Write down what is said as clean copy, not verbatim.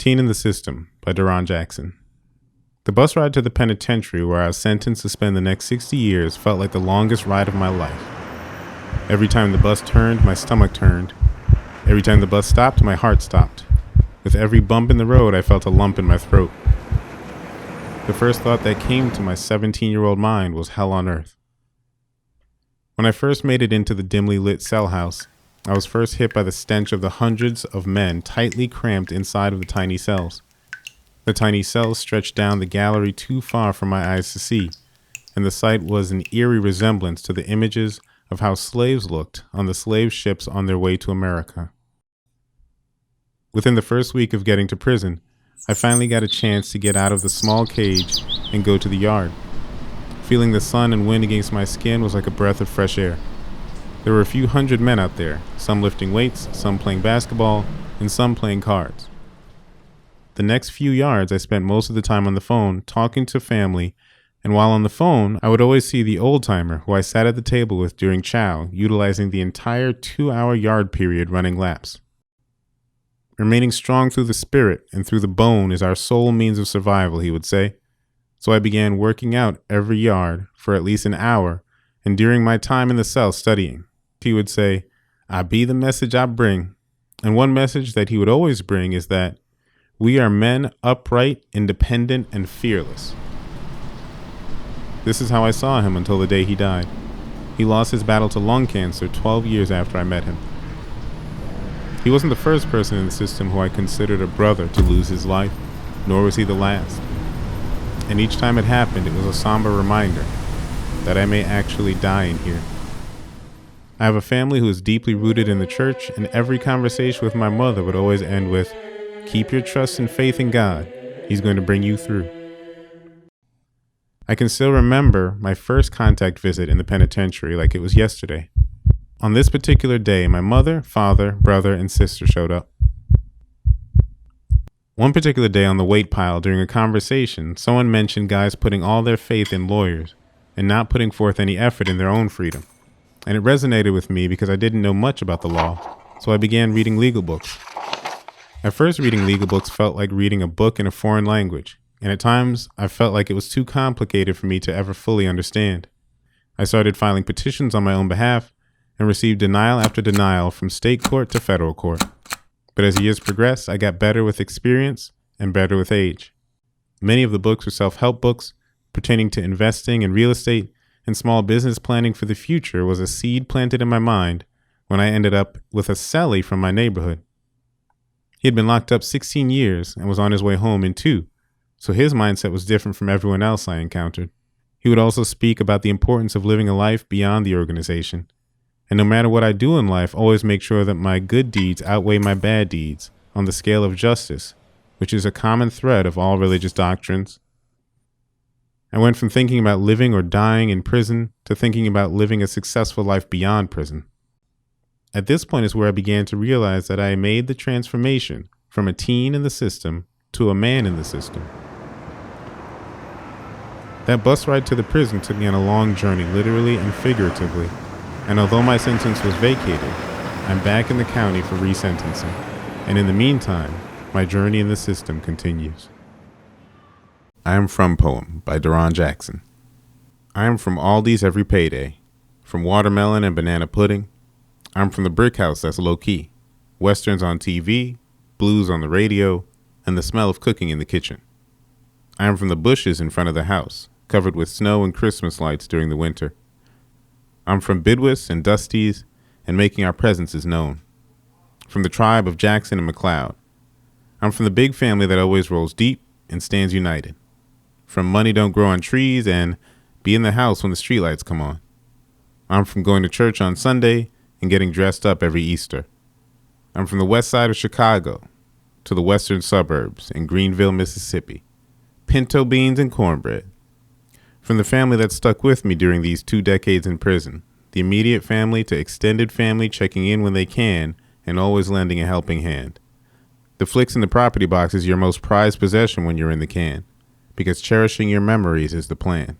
Teen in the System by Darron Jackson. The bus ride to the penitentiary where I was sentenced to spend the next 60 years felt like the longest ride of my life. Every time the bus turned, my stomach turned. Every time the bus stopped, my heart stopped. With every bump in the road, I felt a lump in my throat. The first thought that came to my 17-year-old mind was hell on earth. When I first made it into the dimly lit cell house, I was first hit by the stench of the hundreds of men tightly cramped inside of the tiny cells. The tiny cells stretched down the gallery too far for my eyes to see, and the sight was an eerie resemblance to the images of how slaves looked on the slave ships on their way to America. Within the first week of getting to prison, I finally got a chance to get out of the small cage and go to the yard. Feeling the sun and wind against my skin was like a breath of fresh air. There were a few hundred men out there, some lifting weights, some playing basketball, and some playing cards. The next few yards, I spent most of the time on the phone, talking to family, and while on the phone, I would always see the old-timer who I sat at the table with during chow, utilizing the entire 2-hour yard period running laps. Remaining strong through the spirit and through the bone is our sole means of survival, he would say. So I began working out every yard for at least an hour, and during my time in the cell studying, he would say, "I be the message I bring." And one message that he would always bring is that we are men upright, independent, and fearless. This is how I saw him until the day he died. He lost his battle to lung cancer 12 years after I met him. He wasn't the first person in the system who I considered a brother to lose his life, nor was he the last. And each time it happened, it was a somber reminder that I may actually die in here. I have a family who is deeply rooted in the church, and every conversation with my mother would always end with, "Keep your trust and faith in God. He's going to bring you through." I can still remember my first contact visit in the penitentiary like it was yesterday. On this particular day, my mother, father, brother, and sister showed up. One particular day on the wait pile during a conversation, someone mentioned guys putting all their faith in lawyers and not putting forth any effort in their own freedom. And it resonated with me because I didn't know much about the law, so I began reading legal books. At first, reading legal books felt like reading a book in a foreign language, and at times, I felt like it was too complicated for me to ever fully understand. I started filing petitions on my own behalf and received denial after denial from state court to federal court. But as years progressed, I got better with experience and better with age. Many of the books were self-help books pertaining to investing in real estate, and small business planning for the future was a seed planted in my mind when I ended up with a cellie from my neighborhood. He had been locked up 16 years and was on his way home in 2, so his mindset was different from everyone else I encountered. He would also speak about the importance of living a life beyond the organization. And no matter what I do in life, always make sure that my good deeds outweigh my bad deeds on the scale of justice, which is a common thread of all religious doctrines. I went from thinking about living or dying in prison to thinking about living a successful life beyond prison. At this point is where I began to realize that I made the transformation from a teen in the system to a man in the system. That bus ride to the prison took me on a long journey, literally and figuratively. And although my sentence was vacated, I'm back in the county for resentencing. And in the meantime, my journey in the system continues. I Am From poem by Darron Jackson. I am from Aldi's every payday, from watermelon and banana pudding. I'm from the brick house that's low-key, westerns on TV, blues on the radio, and the smell of cooking in the kitchen. I am from the bushes in front of the house, covered with snow and Christmas lights during the winter. I'm from Bidwis and Dusty's and making our presences known. From the tribe of Jackson and McLeod. I'm from the big family that always rolls deep and stands united. From money don't grow on trees and be in the house when the streetlights come on. I'm from going to church on Sunday and getting dressed up every Easter. I'm from the west side of Chicago to the western suburbs in Greenville, Mississippi. Pinto beans and cornbread. From the family that stuck with me during these 2 decades in prison, the immediate family to extended family checking in when they can and always lending a helping hand. The flicks in the property box is your most prized possession when you're in the can, because cherishing your memories is the plan.